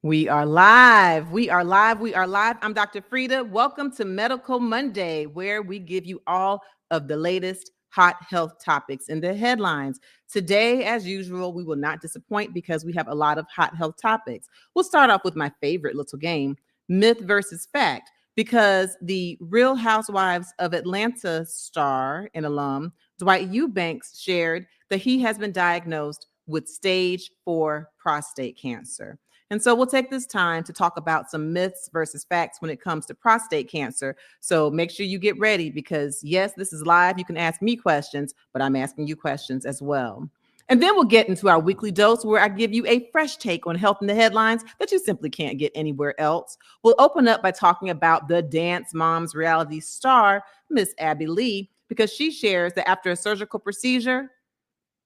We are live. We are live. We are live. I'm Dr. Frita. Welcome to Medical Monday, where we give you all of the latest hot health topics in the headlines. Today, as usual, we will not disappoint because we have a lot of hot health topics. We'll start off with my favorite little game, myth versus fact, because the Real Housewives of Atlanta star and alum, Dwight Eubanks, shared that he has been diagnosed with stage 4 prostate cancer. And so we'll take this time to talk about some myths versus facts when it comes to prostate cancer. So make sure you get ready because, yes, this is live. You can ask me questions, but I'm asking you questions as well. And then we'll get into our weekly dose where I give you a fresh take on health in the headlines that you simply can't get anywhere else. We'll open up by talking about the Dance Moms reality star, Miss Abby Lee, because she shares that after a surgical procedure,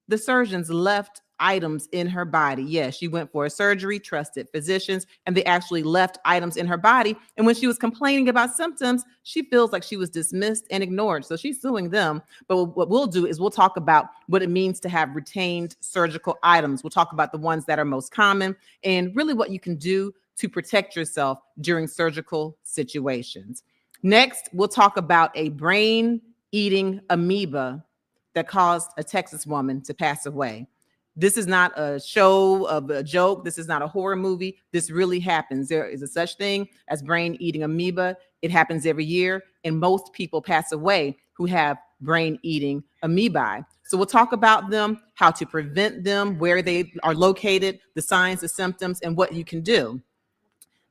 the surgeons left items in her body. Yes, she went for a surgery, trusted physicians, and they actually left items in her body. And when she was complaining about symptoms, she feels like she was dismissed and ignored. So she's suing them. But what we'll do is we'll talk about what it means to have retained surgical items. We'll talk about the ones that are most common and really what you can do to protect yourself during surgical situations. Next, we'll talk about a brain-eating amoeba that caused a Texas woman to pass away. This is not a show of a joke. This is not a horror movie. This really happens. There is a such thing as brain-eating amoeba. It happens every year, and most people pass away who have brain-eating amoebae. So we'll talk about them, how to prevent them, where they are located, the signs, the symptoms, and what you can do. And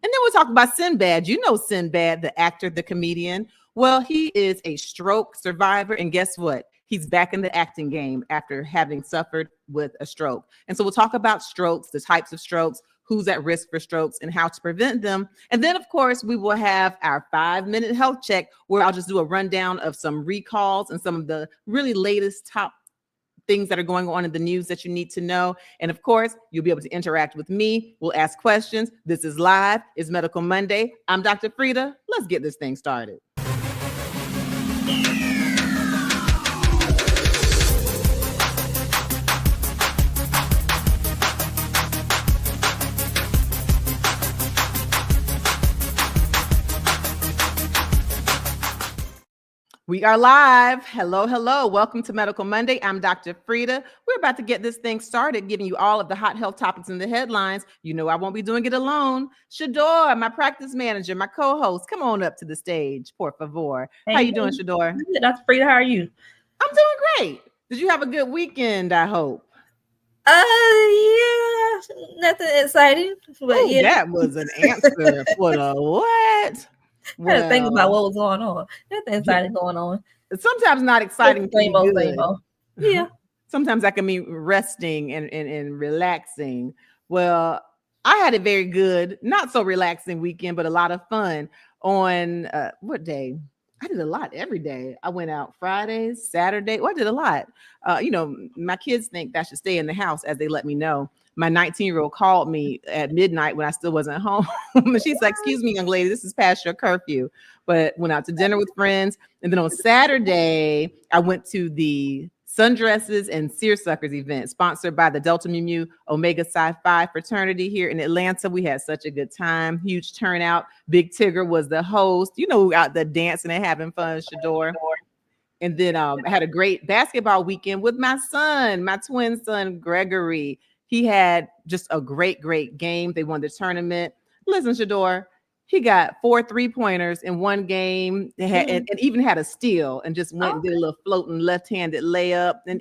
then we'll talk about Sinbad. You know Sinbad, the actor, the comedian. Well, he is a stroke survivor, and guess what? He's back in the acting game after having suffered with a stroke. And so we'll talk about strokes, the types of strokes, who's at risk for strokes, and how to prevent them. And then, of course, we will have our 5-minute health check where I'll just do a rundown of some recalls and some of the really latest top things that are going on in the news that you need to know. And of course, you'll be able to interact with me. We'll ask questions. This is live. It's Medical Monday. I'm Dr. Frita. Let's get this thing started. We are live. Hello, hello. Welcome to Medical Monday. I'm Dr. Frita. We're about to get this thing started, giving you all of the hot health topics in the headlines. You know I won't be doing it alone. Shador, my practice manager, my co-host, come on up to the stage, por favor. How you doing, Shador? Dr. Frita, how are you? I'm doing great. Did you have a good weekend, I hope? Yeah, nothing exciting. But yeah. That was an answer for the what? I had to think about what was going on. Nothing exciting going on. Sometimes not exciting. Same old. Yeah. Sometimes that can mean resting and relaxing. Well, I had a very good, not so relaxing weekend, but a lot of fun on what day? I did a lot every day. I went out Friday, Saturday. Well, I did a lot. My kids think that I should stay in the house as they let me know. My 19-year-old called me at midnight when I still wasn't home. And she's like, excuse me, young lady, this is past your curfew. But went out to dinner with friends. And then on Saturday, I went to the Sundresses and Seersuckers event sponsored by the Delta Mu Mu Omega Psi Phi fraternity here in Atlanta. We had such a good time. Huge turnout. Big Tigger was the host. You know, out there dancing and having fun, Shador. And then I had a great basketball weekend with my son, my twin son, Gregory. He had just a great, great game. They won the tournament. Listen, Shador, he got 4 3-pointers in one game and even had a steal and just went and did a little floating left-handed layup. And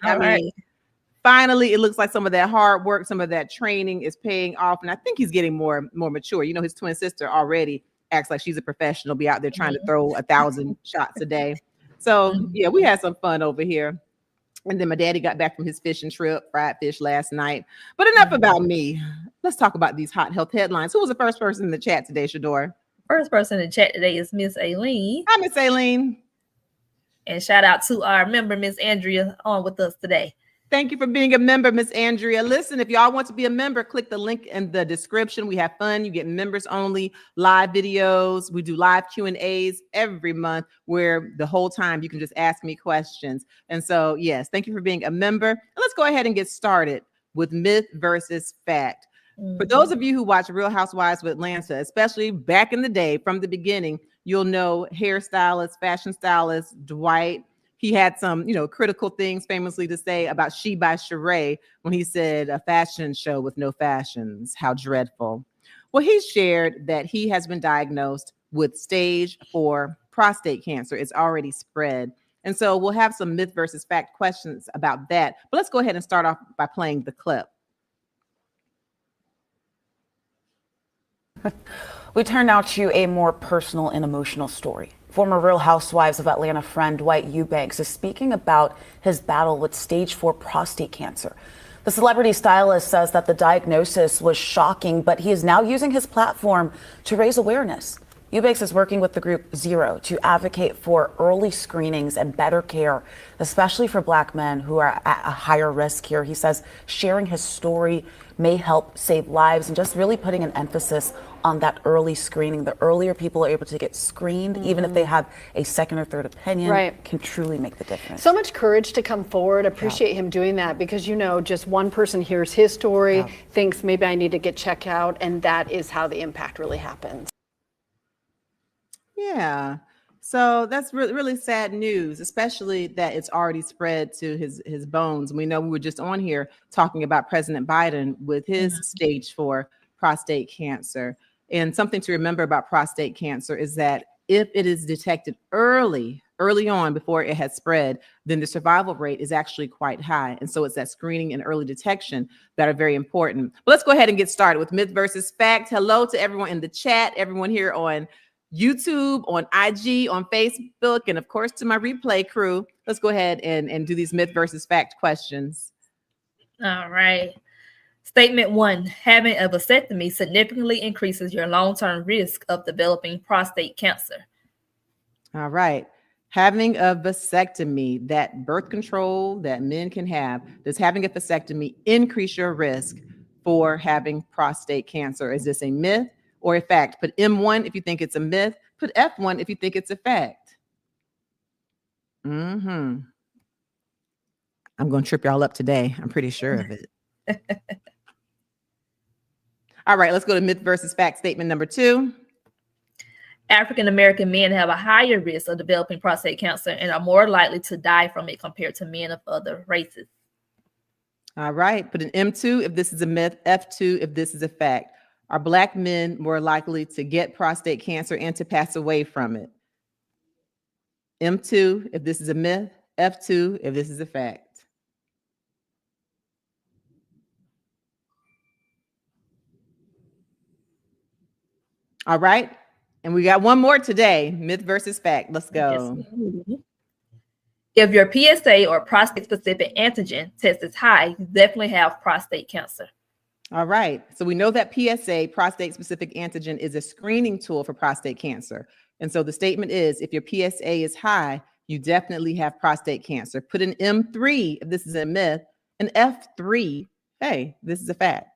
finally, it looks like some of that hard work, some of that training is paying off. And I think he's getting more mature. You know, his twin sister already acts like she's a professional, be out there trying to throw 1,000 shots a day. So, yeah, we had some fun over here. And then my daddy got back from his fishing trip, fried fish last night. But enough about me. Let's talk about these hot health headlines. Who was the first person in the chat today, Shador? First person in the chat today is Miss Aileen. Hi, Miss Aileen. And shout out to our member, Miss Andrea, on with us today. Thank you for being a member, Miss Andrea. Listen, if y'all want to be a member, click the link in the description. We have fun. You get members only live videos. We do live Q&As every month where the whole time you can just ask me questions. And so, yes, thank you for being a member. And let's go ahead and get started with myth versus fact. For those of you who watch Real Housewives of Atlanta, especially back in the day, from the beginning, you'll know hairstylist, fashion stylist, Dwight. He had some, critical things famously to say about She by Sheree when he said a fashion show with no fashions. How dreadful. Well, he shared that he has been diagnosed with stage 4 prostate cancer. It's already spread. And so we'll have some myth versus fact questions about that. But let's go ahead and start off by playing the clip. We turn now to a more personal and emotional story. Former Real Housewives of Atlanta friend Dwight Eubanks is speaking about his battle with stage 4 prostate cancer. The celebrity stylist says that the diagnosis was shocking, but he is now using his platform to raise awareness. Eubanks is working with the group Zero to advocate for early screenings and better care, especially for Black men who are at a higher risk here. He says sharing his story may help save lives and just really putting an emphasis on that early screening. The earlier people are able to get screened, even if they have a second or third opinion, can truly make the difference. So much courage to come forward. Appreciate him doing that because, just one person hears his story, thinks maybe I need to get checked out, and that is how the impact really happens. Yeah. So that's really sad news, especially that it's already spread to his bones. We know we were just on here talking about President Biden with his stage 4 prostate cancer. And something to remember about prostate cancer is that if it is detected early on before it has spread, then the survival rate is actually quite high. And so it's that screening and early detection that are very important. But let's go ahead and get started with myth versus fact. Hello to everyone in the chat, everyone here on YouTube, on IG, on Facebook, and of course to my replay crew. Let's go ahead and do these myth versus fact questions. All right. Statement 1, having a vasectomy significantly increases your long-term risk of developing prostate cancer. All right. Having a vasectomy, that birth control that men can have, does having a vasectomy increase your risk for having prostate cancer? Is this a myth or a fact? Put M1 if you think it's a myth. Put F1 if you think it's a fact. I'm going to trip y'all up today. I'm pretty sure of it. All right, let's go to myth versus fact statement number 2. African-American men have a higher risk of developing prostate cancer and are more likely to die from it compared to men of other races. All right, put an M2 if this is a myth, F2 if this is a fact. Are Black men more likely to get prostate cancer and to pass away from it? M2 if this is a myth, F2 if this is a fact. All right, and we got one more today, myth versus fact. Let's go. Yes. If your PSA or prostate-specific antigen test is high, you definitely have prostate cancer. All right. So we know that PSA, prostate-specific antigen, is a screening tool for prostate cancer. And so the statement is, if your PSA is high, you definitely have prostate cancer. Put an M3 if this is a myth, an F3, hey, this is a fact.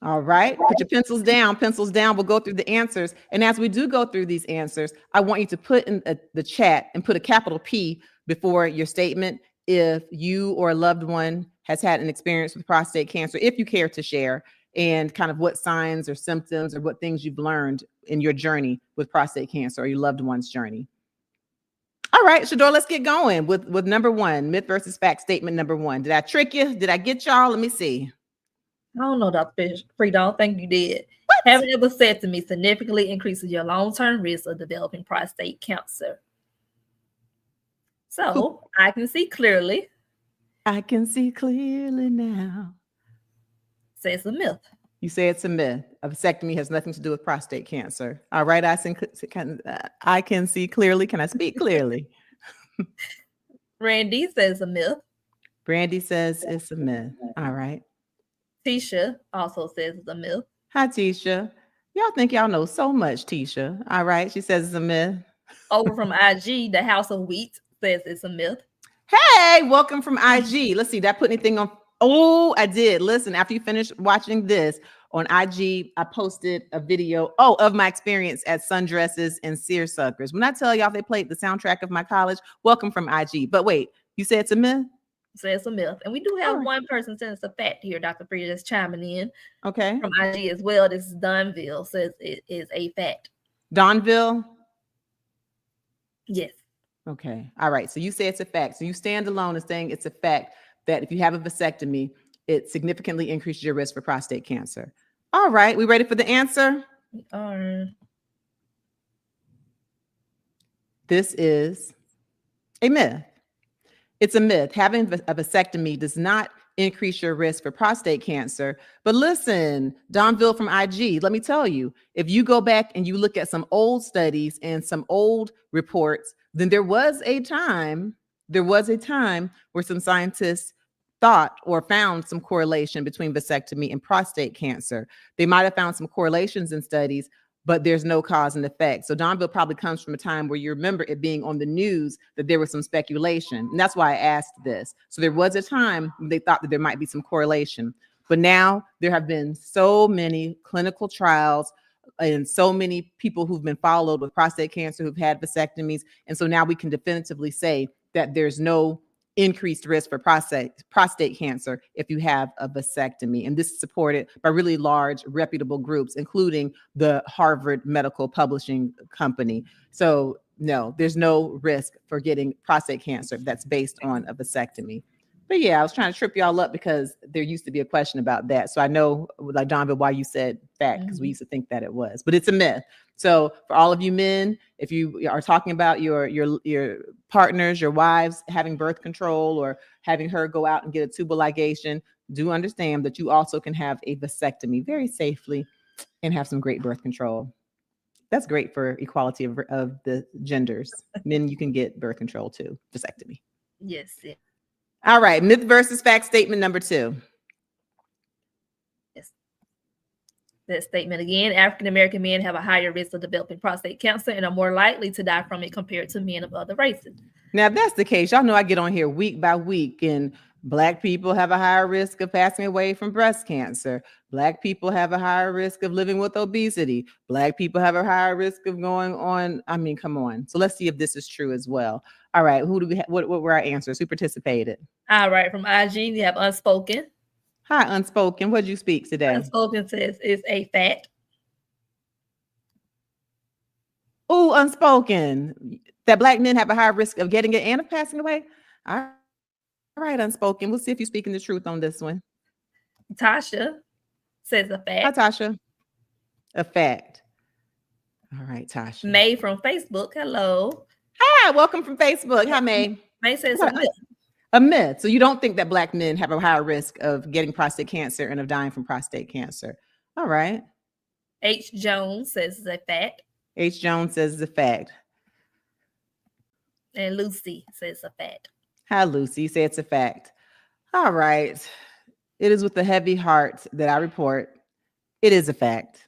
All right, put your pencils down. We'll go through the answers. And as we do go through these answers, I want you to put in the chat and put a capital P before your statement if you or a loved one has had an experience with prostate cancer, if you care to share, and kind of what signs or symptoms or what things you've learned in your journey with prostate cancer or your loved one's journey. All right, Shador, let's get going with number 1, myth versus fact statement number 1. Did I trick you? Did I get y'all? Let me see. I don't know, Dr. Frita. I don't think you did. What? Having a vasectomy significantly increases your long-term risk of developing prostate cancer. So I can see clearly. I can see clearly now. Say it's a myth. You say it's a myth. A vasectomy has nothing to do with prostate cancer. All right, I can see clearly. Can I speak clearly? Randy says a myth. Brandy says it's a myth. All right. Tisha also says it's a myth. Hi, Tisha. Y'all think y'all know so much, Tisha. All right. She says it's a myth. Over from IG, the House of Wheat says it's a myth. Hey, welcome from IG. Let's see. Did I put anything on? Oh, I did. Listen, after you finish watching this, On IG, I posted a video, of my experience at sundresses and seersuckers. When I tell y'all they played the soundtrack of my college, welcome from IG. But wait, you said it's a myth? So it's a myth. And we do have All right. one person saying it's a fact here, Dr. Frita, that's chiming in Okay. from IG as well. This is Dunville, says it is a fact. Donville? Yes. Okay. All right. So you say it's a fact. So you stand alone in saying it's a fact that if you have a vasectomy, it significantly increases your risk for prostate cancer. All right. We ready for the answer? We are. This is a myth. It's a myth. Having a vasectomy does not increase your risk for prostate cancer. But listen, Donville from IG, let me tell you, if you go back and you look at some old studies and some old reports, then there was a time where some scientists thought or found some correlation between vasectomy and prostate cancer. They might have found some correlations in studies, but there's no cause and effect. So Donville probably comes from a time where you remember it being on the news that there was some speculation. And that's why I asked this. So there was a time when they thought that there might be some correlation. But now there have been so many clinical trials and so many people who've been followed with prostate cancer who've had vasectomies. And so now we can definitively say that there's no increased risk for prostate cancer if you have a vasectomy. And this is supported by really large reputable groups, including the Harvard Medical Publishing Company. So no, there's no risk for getting prostate cancer that's based on a vasectomy. But yeah, I was trying to trip y'all up because there used to be a question about that. So I know, like Donville, why you said fact, because we used to think that it was, but it's a myth. So for all of you men, if you are talking about your partners, your wives having birth control or having her go out and get a tubal ligation, do understand that you also can have a vasectomy very safely and have some great birth control. That's great for equality of the genders. Men, you can get birth control too, vasectomy. Yes. Yes. All right, myth versus fact statement number 2. Yes. That statement again, African-American men have a higher risk of developing prostate cancer and are more likely to die from it compared to men of other races. Now, if that's the case, y'all know I get on here week by week, and Black people have a higher risk of passing away from breast cancer. Black people have a higher risk of living with obesity. Black people have a higher risk of going on. I mean, come on. So let's see if this is true as well. All right, who do we have? What were our answers? Who participated? All right, from IG, we have Unspoken. Hi, Unspoken. What did you speak today? Unspoken says it's a fact. Oh, Unspoken. That Black men have a higher risk of getting it and of passing away. All right, Unspoken. We'll see if you're speaking the truth on this one. Tasha says a fact. Hi, Tasha. A fact. All right, Tasha. May from Facebook. Hello. Hi, welcome from Facebook. Hi, May. May says a myth. A myth. So you don't think that Black men have a higher risk of getting prostate cancer and of dying from prostate cancer. All right. H. Jones says it's a fact. H. Jones says it's a fact. And Lucy says a fact. Hi, Lucy. You say it's a fact. All right. It is with a heavy heart that I report it is a fact.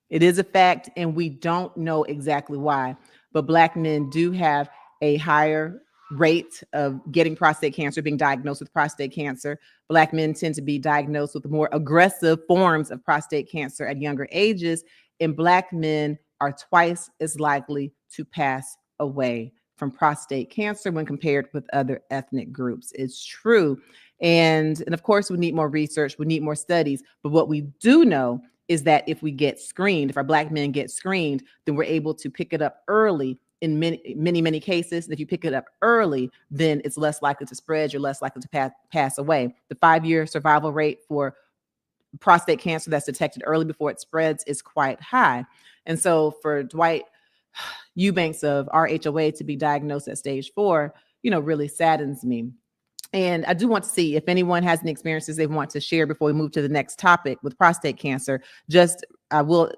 It is a fact, and we don't know exactly why, but Black men do have a higher rate of getting prostate cancer, being diagnosed with prostate cancer. Black men tend to be diagnosed with more aggressive forms of prostate cancer at younger ages, and Black men are twice as likely to pass away from prostate cancer when compared with other ethnic groups. It's true. And of course, we need more research, we need more studies, but what we do know is that if we get screened, if our Black men get screened, then we're able to pick it up early in many cases. And if you pick it up early, then it's less likely to spread, you're less likely to pass away. The 5-year survival rate for prostate cancer that's detected early before it spreads is quite high. And so for Dwight Eubanks of RHOA to be diagnosed at stage 4, really saddens me. And I do want to see if anyone has any experiences they want to share before we move to the next topic with prostate cancer. I will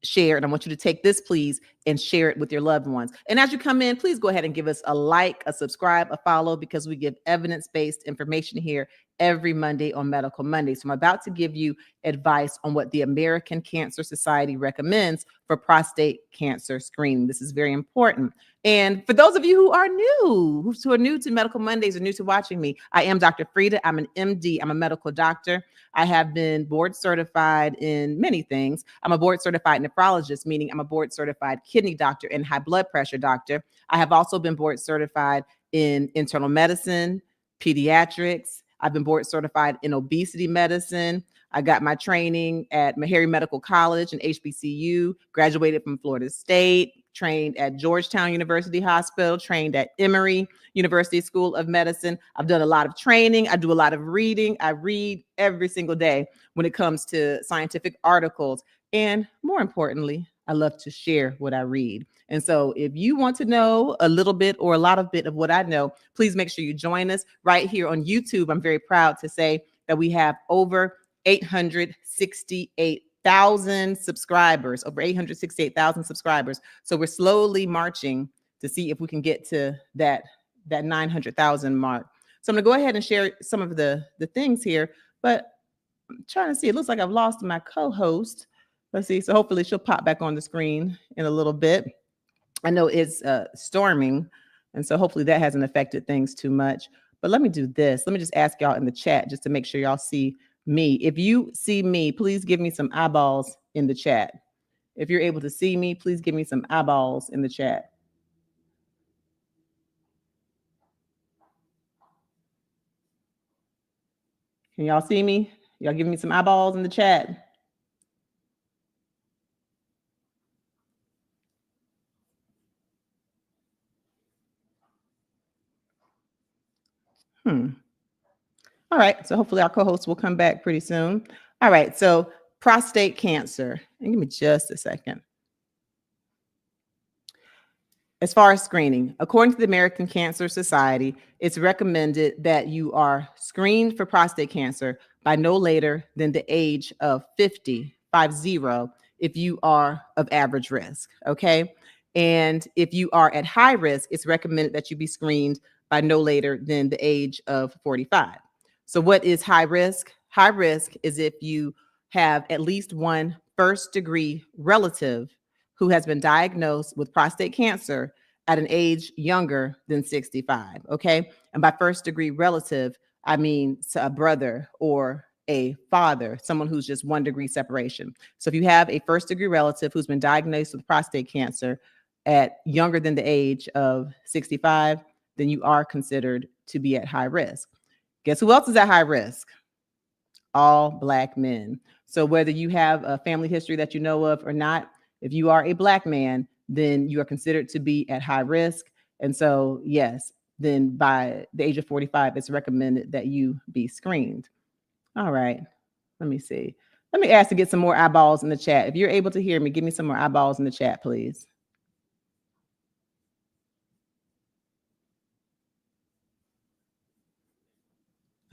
share, and I want you to take this, please, and share it with your loved ones. And as you come in, please go ahead and give us a like, a subscribe, a follow, because we give evidence-based information here every Monday on Medical Monday. So I'm about to give you advice on what the American Cancer Society recommends for prostate cancer screening. This is very important. And for those of you who are new to Medical Mondays or new to watching me, I am Dr. Frita. I'm an MD. I'm a medical doctor. I have been board certified in many things. I'm a board certified nephrologist, meaning I'm a board certified kidney doctor and high blood pressure doctor. I have also been board certified in internal medicine, pediatrics. I've been board certified in obesity medicine. I got my training at Meharry Medical College and HBCU, graduated from Florida State, trained at Georgetown University Hospital, trained at Emory University School of Medicine. I've done a lot of training. I do a lot of reading. I read every single day when it comes to scientific articles. And more importantly, I love to share what I read. And so if you want to know a little bit or a lot of bit of what I know, please make sure you join us right here on YouTube. I'm very proud to say that we have over 868,000 subscribers, over 868,000 subscribers. So we're slowly marching to see if we can get to that 900,000 mark. So I'm going to go ahead and share some of the things here, but I'm trying to see. It looks like I've lost my co-host. Let's see. So hopefully she'll pop back on the screen in a little bit. I know it's storming, and so hopefully that hasn't affected things too much. But let me do this. Let me just ask y'all in the chat just to make sure y'all see me. If you see me, please give me some eyeballs in the chat. If you're able to see me, please give me some eyeballs in the chat. Can y'all see me? Y'all give me some eyeballs in the chat. All right, so hopefully our co-host will come back pretty soon. All right, so prostate cancer. And give me just a second. As far as screening, according to the American Cancer Society, it's recommended that you are screened for prostate cancer by no later than the age of 50 if you are of average risk, okay? And if you are at high risk, it's recommended that you be screened by no later than the age of 45. So what is high risk? High risk is if you have at least one first-degree relative who has been diagnosed with prostate cancer at an age younger than 65, okay? And by first-degree relative, I mean a brother or a father, someone who's just 1 degree separation. So if you have a first-degree relative who's been diagnosed with prostate cancer at younger than the age of 65, then you are considered to be at high risk. Guess who else is at high risk? All Black men. So whether you have a family history that you know of or not, if you are a Black man, then you are considered to be at high risk. And so, yes, then by the age of 45, it's recommended that you be screened. All right, let me see. Let me ask to get some more eyeballs in the chat. If you're able to hear me, give me some more eyeballs in the chat, please.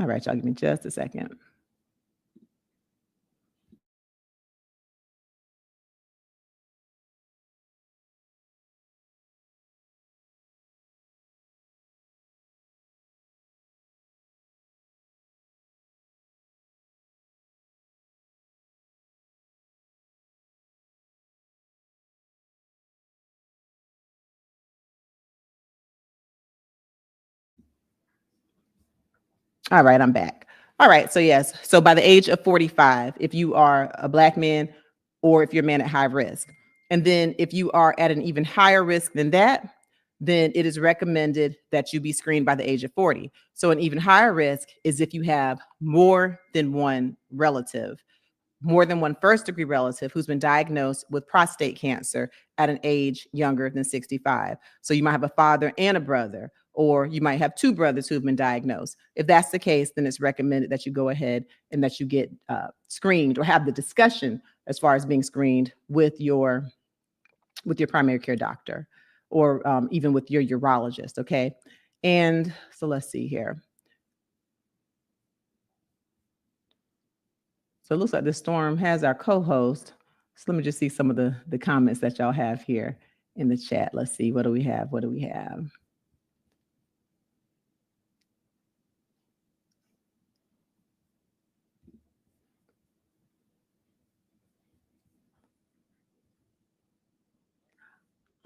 All right, y'all give me just a second. All right, I'm back. All right, so yes, so by the age of 45, if you are a Black man or if you're a man at high risk. And then if you are at an even higher risk than that, then it is recommended that you be screened by the age of 40. So an even higher risk is if you have more than one relative, more than one first-degree relative who's been diagnosed with prostate cancer at an age younger than 65. So you might have a father and a brother, or you might have 2 brothers who have been diagnosed. If that's the case, then it's recommended that you go ahead and that you get screened or have the discussion as far as being screened with your primary care doctor or even with your urologist, okay? And so let's see here. So it looks like the storm has our co-host. So let me just see some of the comments that y'all have here in the chat. Let's see, what do we have? What do we have?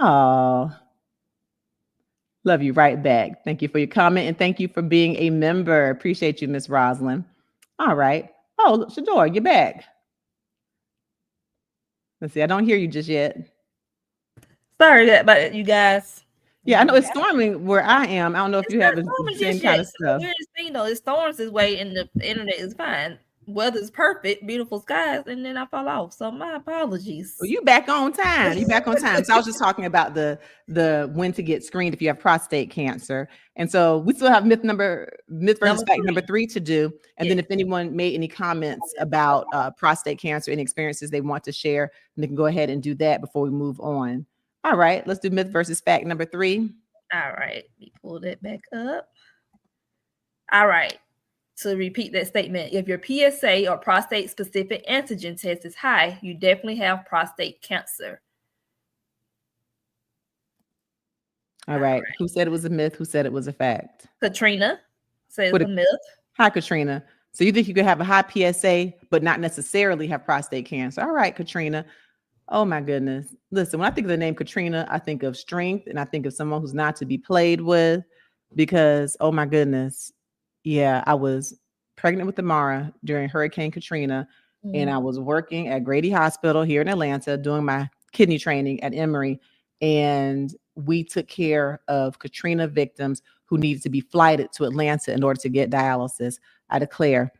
Oh, love you right back. Thank you for your comment and thank you for being a member. Appreciate you, Miss Rosalind. All right. Oh, look, Shador, you're back. Let's see. I don't hear you just yet. Sorry about you guys. Yeah, I know it's storming where I am. I don't know if you have the same kind of stuff. It storms this way and the internet is fine. Weather's perfect, beautiful skies, and then I fall off. So my apologies. Well, you back on time. You back on time. So I was just talking about the when to get screened if you have prostate cancer. And so we still have myth versus fact number 3 to do. And then if anyone made any comments about prostate cancer and experiences they want to share, they can go ahead and do that before we move on. All right, let's do myth versus fact number 3. All right, let me pull that back up. All right. To repeat that statement, if your PSA or prostate specific antigen test is high, you definitely have prostate cancer. All right. Who said it was a myth? Who said it was a fact? Katrina says a myth. Hi, Katrina. So you think you could have a high PSA, but not necessarily have prostate cancer? All right, Katrina. Oh my goodness. Listen, when I think of the name Katrina, I think of strength and I think of someone who's not to be played with because, oh my goodness. Yeah, I was pregnant with Amara during Hurricane Katrina, and I was working at Grady Hospital here in Atlanta doing my kidney training at Emory, and we took care of Katrina victims who needed to be flighted to Atlanta in order to get dialysis. I declare,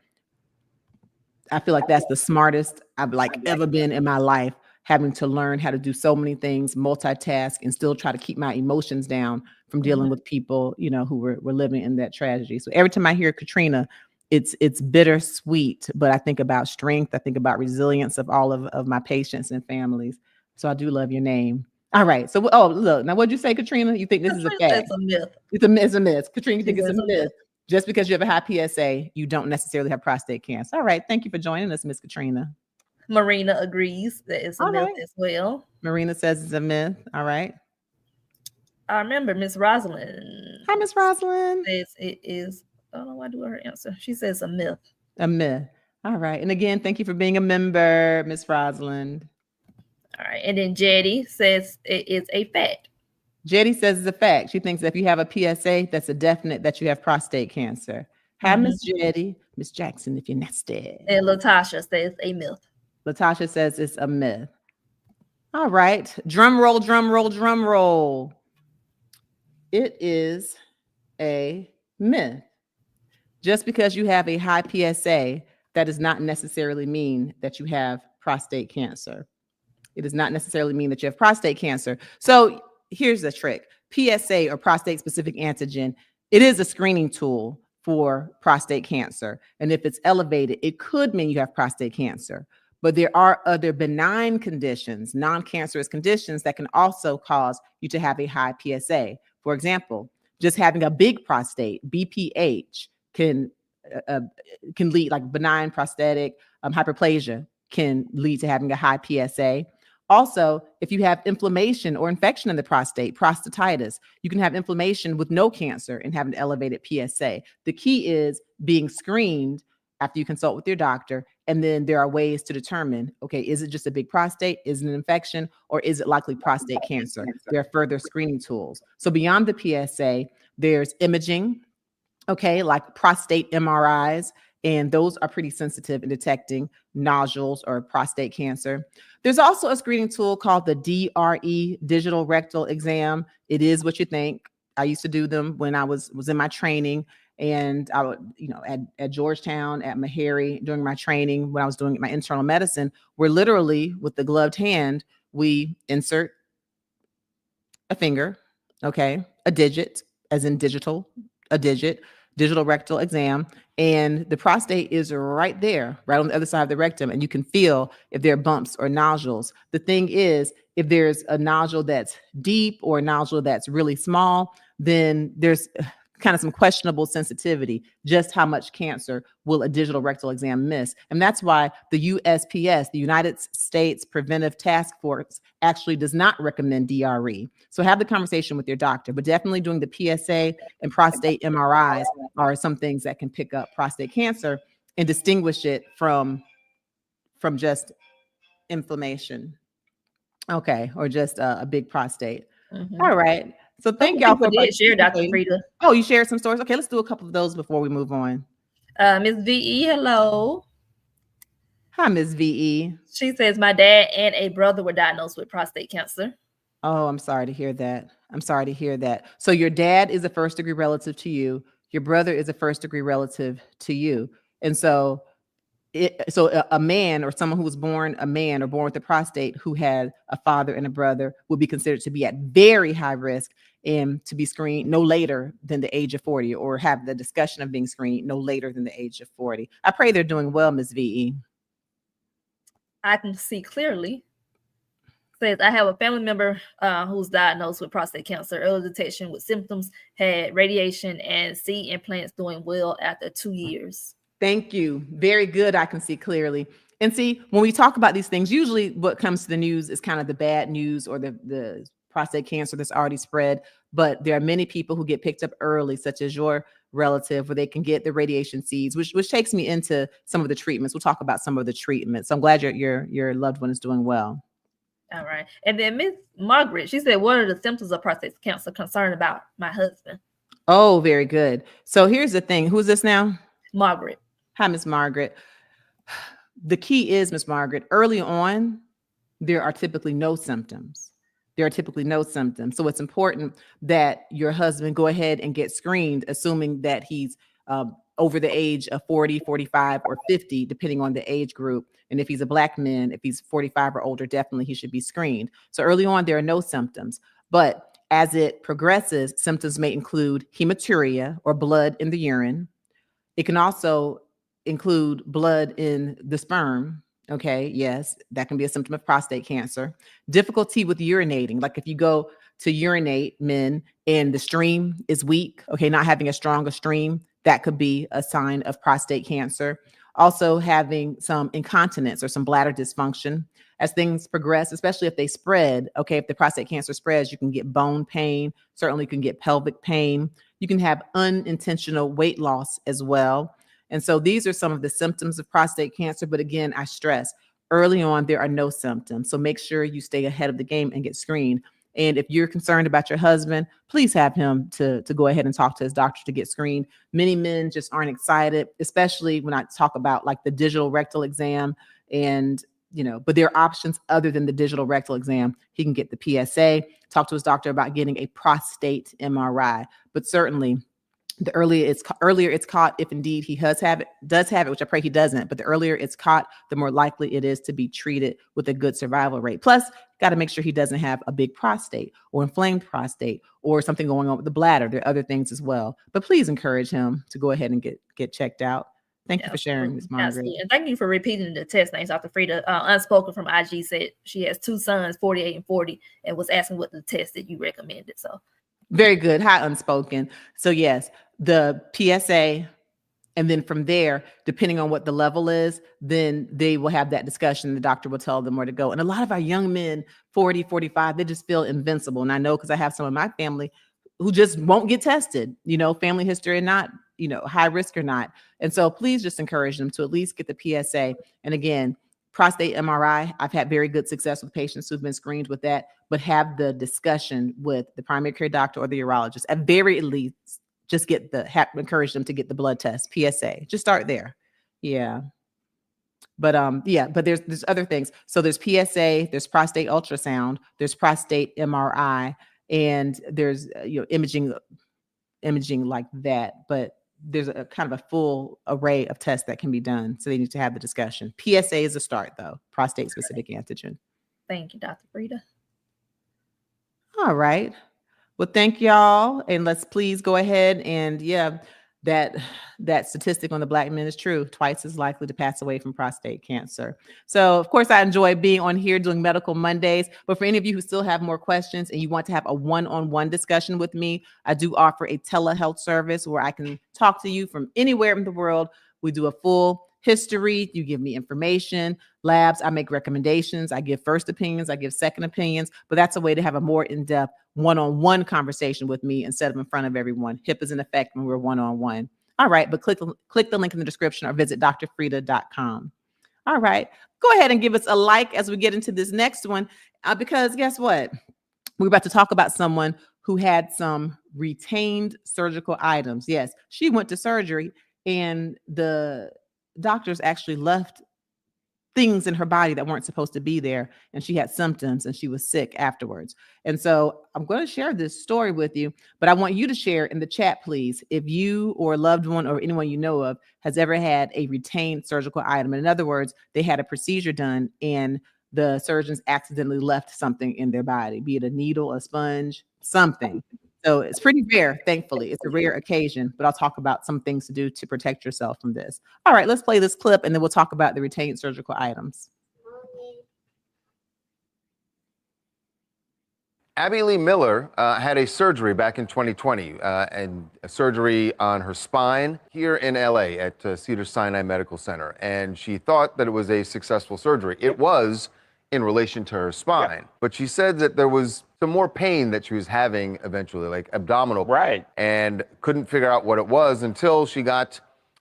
I feel like that's the smartest I've ever been in my life, having to learn how to do so many things, multitask, and still try to keep my emotions down from dealing with people, who were living in that tragedy. So every time I hear Katrina, it's bittersweet, but I think about strength. I think about resilience of all of my patients and families. So I do love your name. All right. So, look, now what'd you say, Katrina? You think this is a fact? It's a myth. It's a myth. Katrina, you think it's a myth? Just because you have a high PSA, you don't necessarily have prostate cancer. All right. Thank you for joining us, Miss Katrina. Marina agrees that it's a myth as well. Marina says it's a myth. All right. I remember Miss Rosalind. Hi, Miss Rosalind. Says it is. I don't know why I do her answer. She says a myth. A myth. All right. And again, thank you for being a member, Miss Rosalind. All right. And then Jetty says it is a fact. Jetty says it's a fact. She thinks that if you have a PSA, that's a definite that you have prostate cancer. Hi, Miss Jetty. Miss Jackson, if you're nasty. And Latasha says a myth. Latasha says it's a myth. All right. Drum roll, drum roll, drum roll. It is a myth. Just because you have a high PSA, that does not necessarily mean that you have prostate cancer. It does not necessarily mean that you have prostate cancer. So here's the trick. PSA or prostate specific antigen, it is a screening tool for prostate cancer. And if it's elevated, it could mean you have prostate cancer. But there are other benign conditions, non-cancerous conditions that can also cause you to have a high PSA. For example, just having a big prostate, BPH, can lead, like benign prostatic hyperplasia can lead to having a high PSA. Also, if you have inflammation or infection in the prostate, prostatitis, you can have inflammation with no cancer and have an elevated PSA. The key is being screened after you consult with your doctor. And then there are ways to determine, okay, is it just a big prostate? Is it an infection? Or is it likely prostate cancer? There are further screening tools. So beyond the PSA, there's imaging, okay, like prostate MRIs, and those are pretty sensitive in detecting nodules or prostate cancer. There's also a screening tool called the DRE, digital rectal exam. It is what you think. I used to do them when I was in my training, and I would, at Georgetown, at Meharry, during my training, when I was doing my internal medicine, where literally with the gloved hand, we insert a finger, okay, a digit, as in digital, a digit, digital rectal exam, and the prostate is right there, right on the other side of the rectum, and you can feel if there are bumps or nodules. The thing is, if there's a nodule that's deep or a nodule that's really small, then there's kind of some questionable sensitivity. Just how much cancer will a digital rectal exam miss? And that's why the USPS, the United States Preventive Task Force, actually does not recommend DRE. So have the conversation with your doctor, but definitely doing the PSA and prostate MRIs are some things that can pick up prostate cancer and distinguish it from just inflammation. Okay, or just a big prostate. Mhm. All right. So thank Some y'all people for did share Dr. participating. Frita. Oh, you shared some stories? Okay, let's do a couple of those before we move on. Ms. VE, hello. Hi, Ms. VE. She says, my dad and a brother were diagnosed with prostate cancer. Oh, I'm sorry to hear that. I'm sorry to hear that. So your dad is a first degree relative to you. Your brother is a first degree relative to you. And so a man or someone who was born a man or born with a prostate who had a father and a brother would be considered to be at very high risk and to be screened no later than the age of 40, or have the discussion of being screened no later than the age of 40. I pray they're doing well, Ms. VE. I can see clearly. Says, I have a family member who's diagnosed with prostate cancer. Early detection with symptoms, had radiation and seed implants, doing well after 2 years. Thank you. Very good. I can see clearly. And see, when we talk about these things, usually what comes to the news is kind of the bad news or the prostate cancer that's already spread. But there are many people who get picked up early, such as your relative, where they can get the radiation seeds, which takes me into some of the treatments. We'll talk about some of the treatments. So I'm glad your loved one is doing well. All right. And then Miss Margaret, she said, what are the symptoms of prostate cancer? Concerned about my husband. Oh, very good. So here's the thing. Who's this now? Margaret. Hi, Miss Margaret. The key is, Miss Margaret, early on, there are typically no symptoms. So it's important that your husband go ahead and get screened, assuming that he's over the age of 40, 45, or 50, depending on the age group. And if he's a Black man, if he's 45 or older, definitely he should be screened. So early on, there are no symptoms. But as it progresses, symptoms may include hematuria or blood in the urine. It can also include blood in the sperm. Okay, yes, that can be a symptom of prostate cancer. Difficulty with urinating, like if you go to urinate, men, and the stream is weak, okay, not having a stronger stream, that could be a sign of prostate cancer. Also having some incontinence or some bladder dysfunction. As things progress, especially if they spread, okay, if the prostate cancer spreads, you can get bone pain, certainly you can get pelvic pain. You can have unintentional weight loss as well. And so these are some of the symptoms of prostate cancer. But again, I stress early on, there are no symptoms. So make sure you stay ahead of the game and get screened. And if you're concerned about your husband, please have him to go ahead and talk to his doctor to get screened. Many men just aren't excited, especially when I talk about like the digital rectal exam and, but there are options other than the digital rectal exam. He can get the PSA, talk to his doctor about getting a prostate MRI, but certainly the earlier it's caught, if indeed he does have it, which I pray he doesn't, but the earlier it's caught, the more likely it is to be treated with a good survival rate. Plus, got to make sure he doesn't have a big prostate or inflamed prostate or something going on with the bladder. There are other things as well, but please encourage him to go ahead and get checked out. Thank you for sharing, Ms. Margaret. Absolutely. And thank you for repeating the test names. Dr. Frita, Unspoken from IG, said she has 2 sons, 48 and 40, and was asking what the test that you recommended. So very good. Hi, Unspoken. So yes, the PSA, and then from there, depending on what the level is, then they will have that discussion. The doctor will tell them where to go. And a lot of our young men, 40, 45, they just feel invincible. And I know because I have some of my family who just won't get tested, family history or not, high risk or not. And so please just encourage them to at least get the PSA. And again, prostate MRI, I've had very good success with patients who've been screened with that, but have the discussion with the primary care doctor or the urologist. At very least, just encourage them to get the blood test, PSA. Just start there. Yeah. But but there's other things. So there's PSA, there's prostate ultrasound, there's prostate MRI, and there's imaging like that. But there's a kind of a full array of tests that can be done. So they need to have the discussion. PSA is a start, though. Prostate specific antigen. Thank you, Dr. Frita. All right. Well, thank y'all. And let's please go ahead and that statistic on the Black men is true. Twice as likely to pass away from prostate cancer. So of course I enjoy being on here doing Medical Mondays, but for any of you who still have more questions and you want to have a one-on-one discussion with me, I do offer a telehealth service where I can talk to you from anywhere in the world. We do a full history. You give me information, labs. I make recommendations. I give first opinions. I give second opinions, but that's a way to have a more in-depth one-on-one conversation with me instead of in front of everyone. HIP is in effect when we're one-on-one. All right, but click the link in the description or visit drfrita.com. All right, go ahead and give us a like as we get into this next one, because guess what? we're about to talk about someone who had some retained surgical items. Yes, she went to surgery and the doctors actually left things in her body that weren't supposed to be there, and she had symptoms and she was sick afterwards. And so I'm going to share this story with you, but I want you to share in the chat, please, if you or a loved one or anyone you know of has ever had a retained surgical item. In other words, they had a procedure done and the surgeons accidentally left something in their body, be it a needle, a sponge, something. So it's pretty rare, thankfully. It's a rare occasion, but I'll talk about some things to do to protect yourself from this. All right, let's play this clip and then we'll talk about the retained surgical items. Abby Lee Miller had a surgery back in 2020, and a surgery on her spine here in LA at Cedars-Sinai Medical Center. And she thought that it was a successful surgery. It was in relation to her spine, but she said that there was some more pain that she was having eventually, like abdominal pain, and couldn't figure out what it was until she got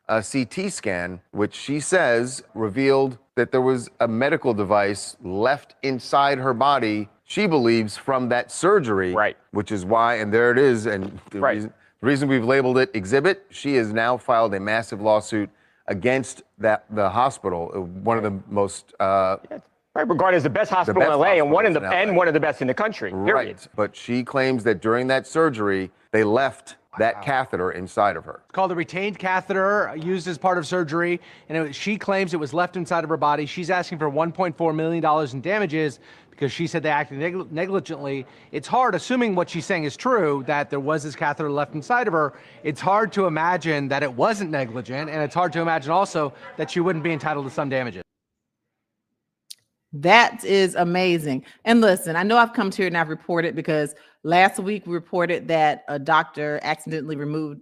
a CT scan, which she says revealed that there was a medical device left inside her body, she believes, from that surgery, which is why, and there it is, and the reason we've labeled it Exhibit, she has now filed a massive lawsuit against the hospital, one of the most regarded as the best hospital in LA and one of the best in the country. Period. Right, but she claims that during that surgery, they left that catheter inside of her. It's called a retained catheter used as part of surgery, and she claims it was left inside of her body. She's asking for $1.4 million in damages because she said they acted negligently. It's hard, assuming what she's saying is true, that there was this catheter left inside of her. It's hard to imagine that it wasn't negligent, and it's hard to imagine also that she wouldn't be entitled to some damages. That is amazing. And listen, I know I've come to here and I've reported because last week we reported that a doctor accidentally removed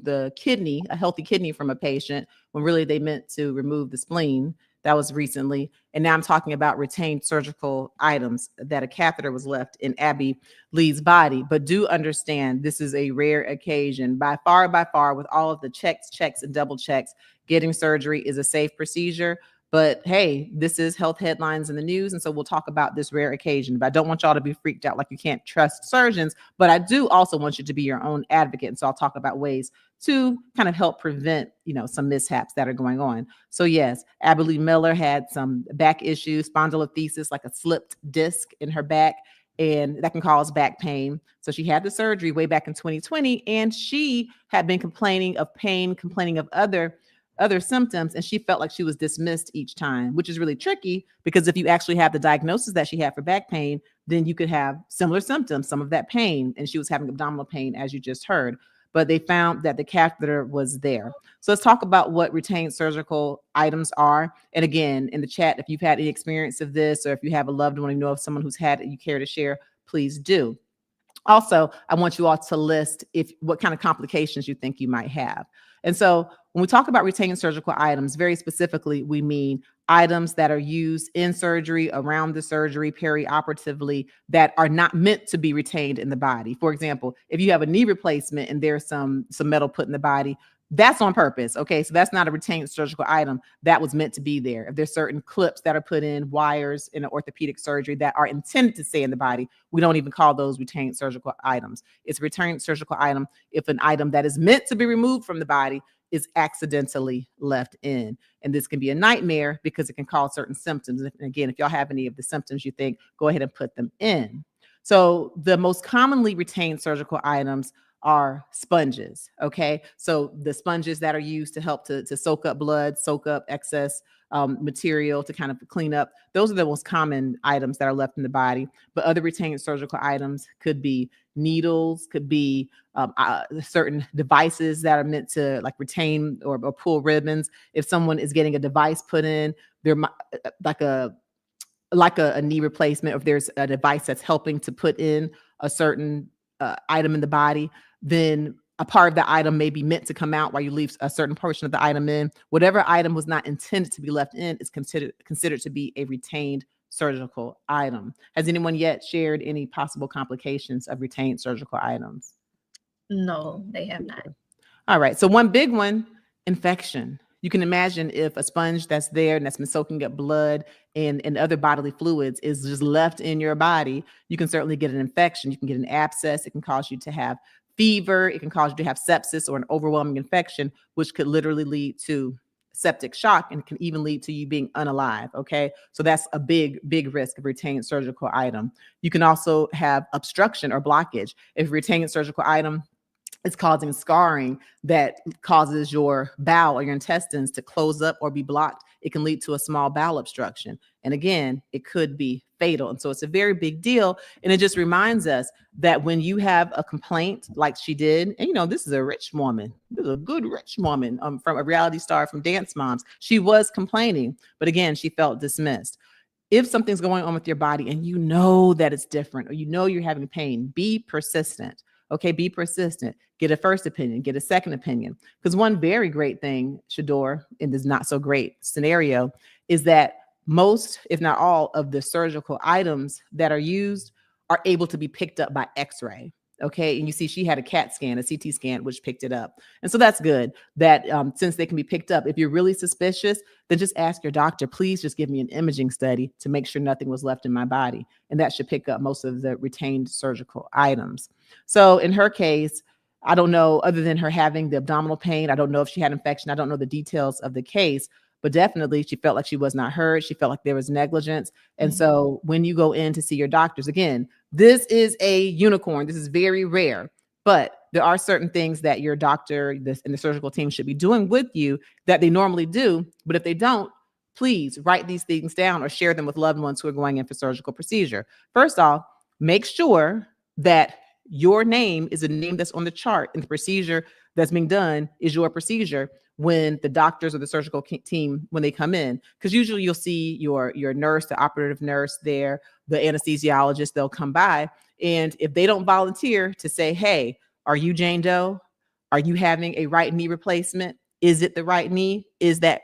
the kidney, a healthy kidney from a patient, when really they meant to remove the spleen. That was recently. And now I'm talking about retained surgical items, that a catheter was left in Abby Lee's body. But do understand, this is a rare occasion. By far, with all of the checks, and double checks, getting surgery is a safe procedure. But hey, this is health headlines in the news. And so we'll talk about this rare occasion. But I don't want y'all to be freaked out like you can't trust surgeons. But I do also want you to be your own advocate. And so I'll talk about ways to kind of help prevent, some mishaps that are going on. So yes, Abby Lee Miller had some back issues, spondylolisthesis, like a slipped disc in her back, and that can cause back pain. So she had the surgery way back in 2020, and she had been complaining of pain, complaining of other symptoms, and she felt like she was dismissed each time, which is really tricky because if you actually have the diagnosis that she had for back pain, then you could have similar symptoms, some of that pain, and she was having abdominal pain, as you just heard. But they found that the catheter was there. So let's talk about what retained surgical items are. And again, in the chat, if you've had any experience of this, or if you have a loved one, you know of someone who's had it, you care to share, please do. Also, I want you all to list what kind of complications you think you might have. And so when we talk about retained surgical items, very specifically, we mean items that are used in surgery, around the surgery, perioperatively, that are not meant to be retained in the body. For example, if you have a knee replacement and there's some metal put in the body, that's on purpose. Okay, so that's not a retained surgical item that was meant to be there. If there's certain clips that are put in, wires in an orthopedic surgery that are intended to stay in the body, we don't even call those retained surgical items. It's a retained surgical item if an item that is meant to be removed from the body is accidentally left in. And this can be a nightmare because it can cause certain symptoms. And again, if y'all have any of the symptoms you think, go ahead and put them in. So the most commonly retained surgical items are sponges. Okay, so the sponges that are used to help to soak up blood, soak up excess material, to kind of clean up. Those are the most common items that are left in the body. But other retained surgical items could be needles, could be certain devices that are meant to like retain or pull ribbons. If someone is getting a device put in, there might like a knee replacement, or if there's a device that's helping to put in a certain item in the body, then a part of the item may be meant to come out while you leave a certain portion of the item in. Whatever item was not intended to be left in is considered to be a retained surgical item. Has anyone yet shared any possible complications of retained surgical items? No, they have not. All right. So one big one, infection. You can imagine if a sponge that's there and that's been soaking up blood and other bodily fluids is just left in your body, you can certainly get an infection. You can get an abscess. It can cause you to have fever. It can cause you to have sepsis or an overwhelming infection, which could literally lead to septic shock and can even lead to you being unalive. Okay. So that's a big risk of retained surgical item. You can also have obstruction or blockage. If retained surgical item is causing scarring that causes your bowel or your intestines to close up or be blocked, it can lead to a small bowel obstruction. And again, it could be fatal. And so it's a very big deal. And it just reminds us that when you have a complaint like she did, and this is a rich woman, this is a good rich woman from a reality star from Dance Moms. She was complaining, but again, she felt dismissed. If something's going on with your body and you know that it's different, or you're having pain, be persistent. Okay, be persistent. Get a first opinion, get a second opinion. Because one very great thing, Shador, in this not so great scenario, is that most, if not all, of the surgical items that are used are able to be picked up by X-ray. Okay, and you see she had a CAT scan, a CT scan, which picked it up. And so that's good that since they can be picked up, if you're really suspicious, then just ask your doctor, please just give me an imaging study to make sure nothing was left in my body. And that should pick up most of the retained surgical items. So in her case, I don't know, other than her having the abdominal pain, I don't know if she had infection. I don't know the details of the case, but definitely she felt like she was not heard. She felt like there was negligence. And so when you go in to see your doctors, again, this is a unicorn. This is very rare, but there are certain things that your doctor and the surgical team should be doing with you that they normally do. But if they don't, please write these things down or share them with loved ones who are going in for surgical procedure. First off, make sure that your name is a name that's on the chart and the procedure that's being done is your procedure when the doctors or the surgical team, when they come in, because usually you'll see your nurse, the operative nurse there, the anesthesiologist, they'll come by. And if they don't volunteer to say, hey, are you Jane Doe? Are you having a right knee replacement? Is it the right knee? Is that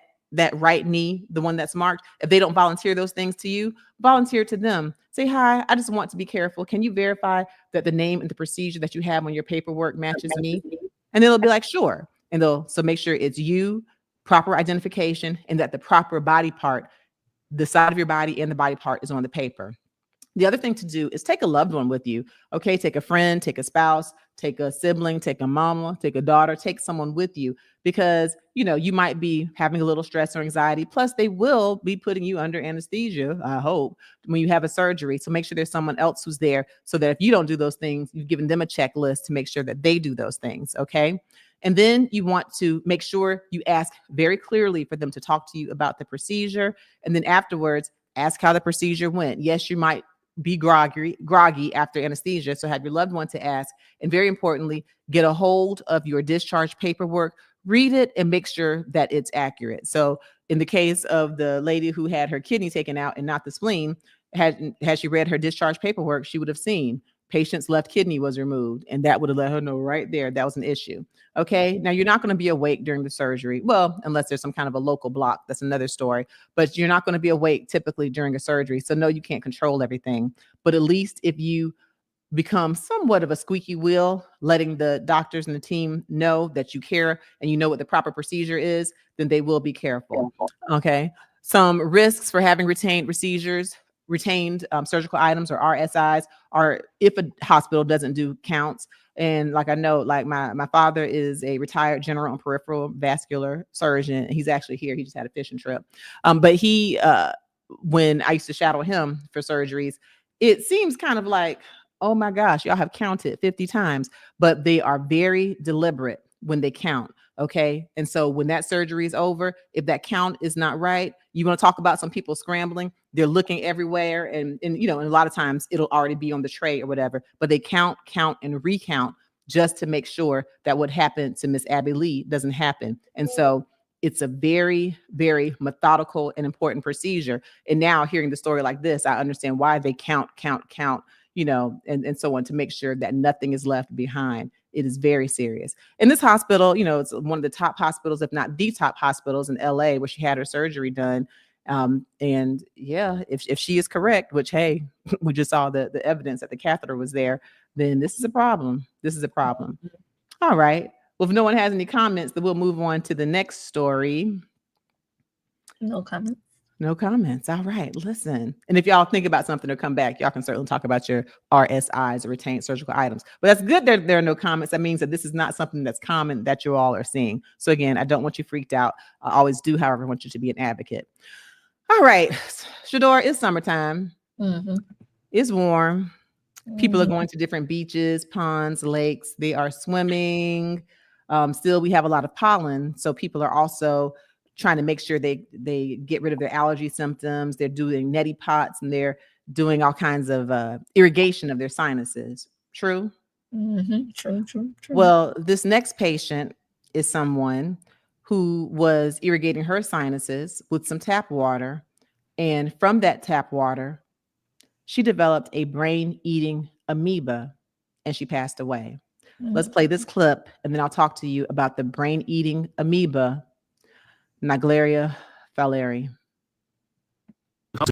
right knee the one that's marked? If they don't volunteer those things to you, volunteer to them. Say, hi, I just want to be careful. Can you verify that the name and the procedure that you have on your paperwork matches me? And they'll be like, sure. And so make sure it's you, proper identification, and that the proper body part, the side of your body and the body part is on the paper. The other thing to do is take a loved one with you. Okay, take a friend, take a spouse, take a sibling, take a mama, take a daughter, take someone with you, because you might be having a little stress or anxiety. Plus, they will be putting you under anesthesia, I hope, when you have a surgery. So make sure there's someone else who's there, so that if you don't do those things, you've given them a checklist to make sure that they do those things. Okay. And then you want to make sure you ask very clearly for them to talk to you about the procedure. And then afterwards, ask how the procedure went. Yes, you might be groggy after anesthesia. So have your loved one to ask. And very importantly, get a hold of your discharge paperwork, read it, and make sure that it's accurate. So in the case of the lady who had her kidney taken out and not the spleen, had she read her discharge paperwork, she would have seen patient's left kidney was removed, and that would have let her know right there that was an issue. Okay, now you're not going to be awake during the surgery. Well, unless there's some kind of a local block, that's another story. But you're not going to be awake typically during a surgery. So no, you can't control everything. But at least if you become somewhat of a squeaky wheel, letting the doctors and the team know that you care and you know what the proper procedure is, then they will be careful. Okay, some risks for having retained surgical items or RSIs are if a hospital doesn't do counts. And like I know, like my father is a retired general and peripheral vascular surgeon. He's actually here. He just had a fishing trip. But he, when I used to shadow him for surgeries, it seems kind of like, oh my gosh, y'all have counted 50 times, but they are very deliberate when they count. Okay. And so when that surgery is over, if that count is not right, you want to talk about some people scrambling, they're looking everywhere. And and a lot of times it'll already be on the tray or whatever, but they count, and recount just to make sure that what happened to Miss Abby Lee doesn't happen. And so it's a very, very methodical and important procedure. And now hearing the story like this, I understand why they count, and so on, to make sure that nothing is left behind. It is very serious. In this hospital, it's one of the top hospitals, if not the top hospitals in LA, where she had her surgery done. And yeah, if she is correct, which, hey, we just saw the evidence that the catheter was there, then this is a problem. This is a problem. All right. Well, if no one has any comments, then we'll move on to the next story. No comments. No comments. All right, listen. And if y'all think about something or come back, y'all can certainly talk about your RSIs or retained surgical items. But that's good that there are no comments. That means that this is not something that's common that you all are seeing. So again, I don't want you freaked out. I always do, however, want you to be an advocate. All right, Shador, it's summertime. Mm-hmm. It's warm. People are going to different beaches, ponds, lakes. They are swimming. Still, we have a lot of pollen. So people are also trying to make sure they get rid of their allergy symptoms. They're doing neti pots and they're doing all kinds of irrigation of their sinuses. True? Mm-hmm. True. Well, this next patient is someone who was irrigating her sinuses with some tap water. And from that tap water, she developed a brain-eating amoeba and she passed away. Let's play this clip and then I'll talk to you about the brain-eating amoeba, Naegleria fowleri.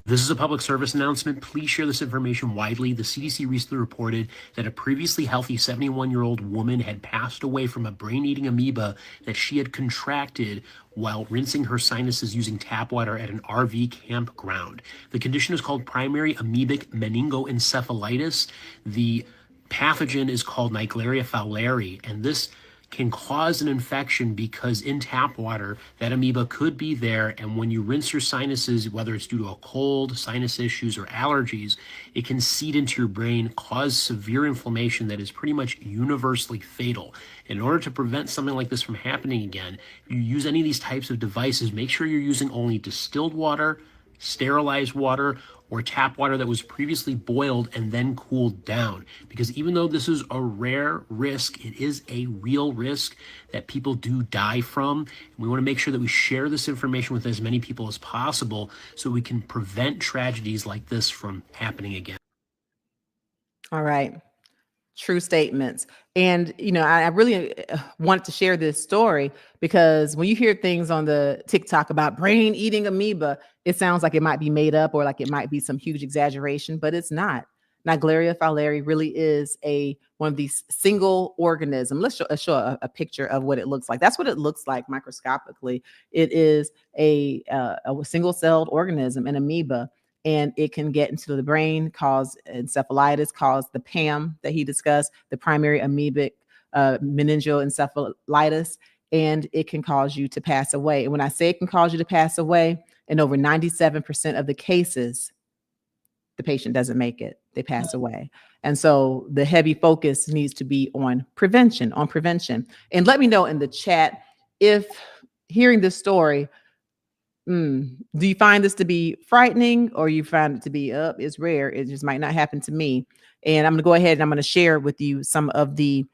This is a public service announcement. Please share this information widely. The CDC recently reported that a previously healthy 71-year-old woman had passed away from a brain-eating amoeba that she had contracted while rinsing her sinuses using tap water at an RV campground. The condition is called primary amoebic meningoencephalitis. The pathogen is called Naegleria fowleri, and this can cause an infection because in tap water, that amoeba could be there. And when you rinse your sinuses, whether it's due to a cold, sinus issues, or allergies, it can seed into your brain, cause severe inflammation that is pretty much universally fatal. In order to prevent something like this from happening again, you use any of these types of devices, make sure you're using only distilled water, sterilized water, or tap water that was previously boiled and then cooled down. Because even though this is a rare risk, it is a real risk that people do die from. And we want to make sure that we share this information with as many people as possible so we can prevent tragedies like this from happening again. All right. True statements. And, I really want to share this story because when you hear things on the TikTok about brain eating amoeba, it sounds like it might be made up or like it might be some huge exaggeration, but it's not. Naegleria fowleri really is one of these single organism. Let's show a picture of what it looks like. That's what it looks like microscopically. It is a single-celled organism, an amoeba. And it can get into the brain, cause encephalitis, cause the PAM that he discussed, the primary amoebic meningoencephalitis, and it can cause you to pass away. And when I say it can cause you to pass away, in over 97% of the cases, the patient doesn't make it. They pass away. And so the heavy focus needs to be on prevention. And let me know in the chat if hearing this story, do you find this to be frightening or you find it to be it's rare? It just might not happen to me. And I'm going to go ahead and I'm going to share with you some of the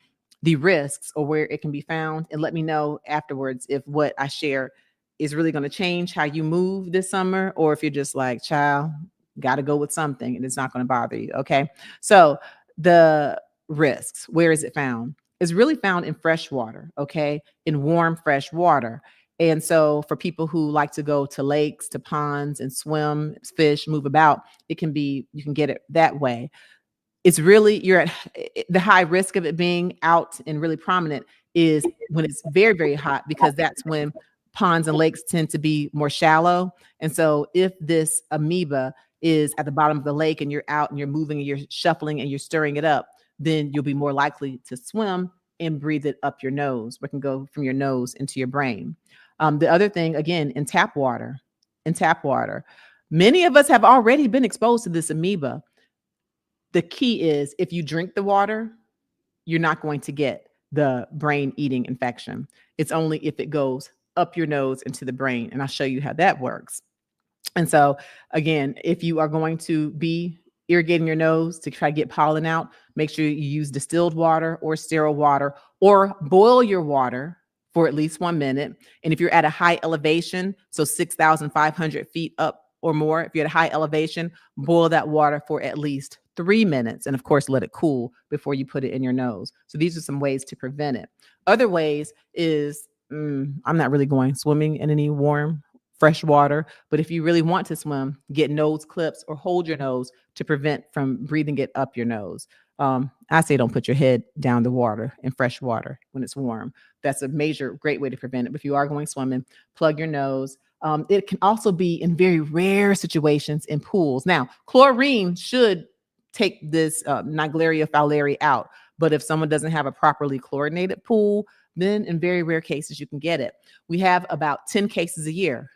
risks or where it can be found. And let me know afterwards if what I share is really going to change how you move this summer, or if you're just like, child, got to go with something and it's not going to bother you. Okay. So the risks, where is it found? It's really found in fresh water. Okay. In warm, fresh water. And so for people who like to go to lakes, to ponds and swim, fish, move about, you can get it that way. It's really, you're at the high risk of it being out and really prominent is when it's very, very hot, because that's when ponds and lakes tend to be more shallow. And so if this amoeba is at the bottom of the lake and you're out and you're moving and you're shuffling and you're stirring it up, then you'll be more likely to swim and breathe it up your nose, where it can go from your nose into your brain. The other thing, again, in tap water, many of us have already been exposed to this amoeba. The key is if you drink the water, you're not going to get the brain eating infection. It's only if it goes up your nose into the brain. And I'll show you how that works. And so again, if you are going to be irrigating your nose to try to get pollen out, make sure you use distilled water or sterile water, or boil your water for at least 1 minute. And if you're at a high elevation, so 6,500 feet up or more, if you're at a high elevation, boil that water for at least 3 minutes. And of course, let it cool before you put it in your nose. So these are some ways to prevent it. Other ways is, I'm not really going swimming in any warm, fresh water, but if you really want to swim, get nose clips or hold your nose to prevent from breathing it up your nose. I say don't put your head down the water in fresh water when it's warm. That's a great way to prevent it. But if you are going swimming, plug your nose. It can also be in very rare situations in pools. Now, chlorine should take this Naegleria fowleri out. But if someone doesn't have a properly chlorinated pool, then in very rare cases, you can get it. We have about 10 cases a year.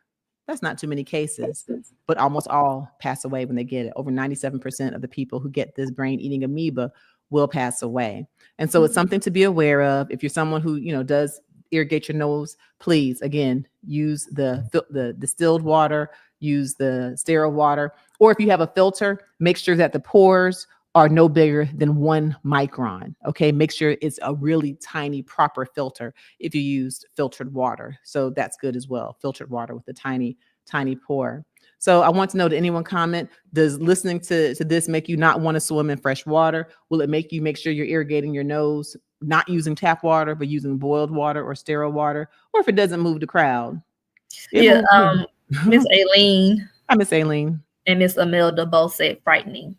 That's not too many cases, but almost all pass away when they get it. Over 97% of the people who get this brain-eating amoeba will pass away. And so it's something to be aware of. If you're someone who, does irrigate your nose, please, again, use the distilled water, use the sterile water, or if you have a filter, make sure that the pores are no bigger than 1 micron. Okay, make sure it's a really tiny, proper filter if you used filtered water. So that's good as well. Filtered water with a tiny, tiny pore. So I want to know, did anyone comment? Does listening to this make you not want to swim in fresh water? Will it make you make sure you're irrigating your nose, not using tap water, but using boiled water or sterile water? Or if it doesn't move the crowd? Miss Aileen. Hi, Miss Aileen. And Miss Imelda both said frightening.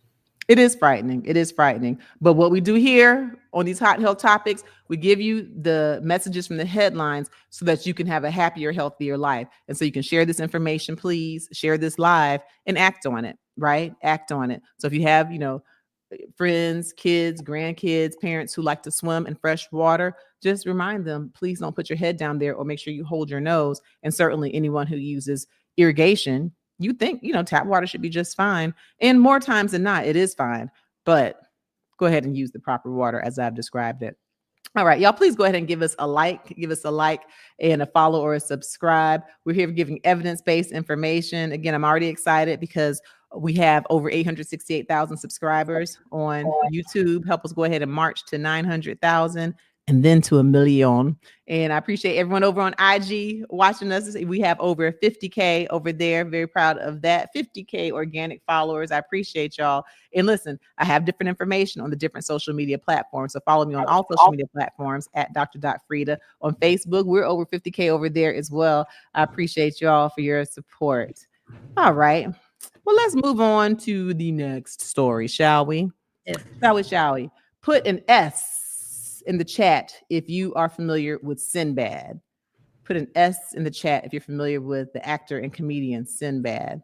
It is frightening. It is frightening. But what we do here on these hot health topics, we give you the messages from the headlines so that you can have a happier, healthier life. And so you can share this information, please share this live and act on it, right? Act on it. So if you have, friends, kids, grandkids, parents who like to swim in fresh water, just remind them, please don't put your head down there, or make sure you hold your nose. And certainly anyone who uses irrigation, you think, tap water should be just fine. And more times than not, it is fine. But go ahead and use the proper water as I've described it. All right, y'all, please go ahead and give us a like and a follow or a subscribe. We're here giving evidence-based information. Again, I'm already excited because we have over 868,000 subscribers on YouTube. Help us go ahead and march to 900,000. And then to 1 million. And I appreciate everyone over on IG watching us. We have over 50K over there. Very proud of that. 50K organic followers. I appreciate y'all. And listen, I have different information on the different social media platforms. So follow me on all social media platforms at Dr.Frita. On Facebook, we're over 50K over there as well. I appreciate y'all for your support. All right. Well, let's move on to the next story, shall we? Yes. Shall we? Put an S in the chat if you are familiar with Sinbad. Put an S in the chat if you're familiar with the actor and comedian Sinbad.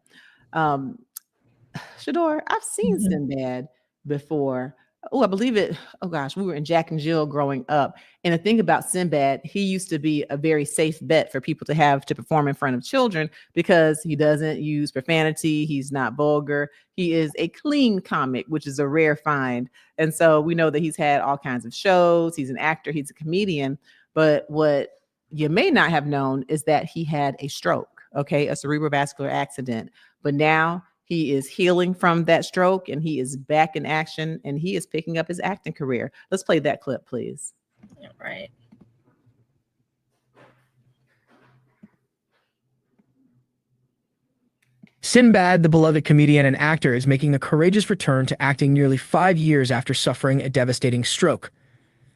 Shador, I've seen Sinbad before. Oh, I believe it. Oh gosh, we were in Jack and Jill growing up. And the thing about Sinbad, he used to be a very safe bet for people to have to perform in front of children because he doesn't use profanity. He's not vulgar. He is a clean comic, which is a rare find. And so we know that he's had all kinds of shows. He's an actor. He's a comedian. But what you may not have known is that he had a stroke, okay, a cerebrovascular accident. But now he is healing from that stroke and he is back in action and he is picking up his acting career. Let's play that clip, please. All right. Sinbad, the beloved comedian and actor, is making a courageous return to acting nearly 5 years after suffering a devastating stroke.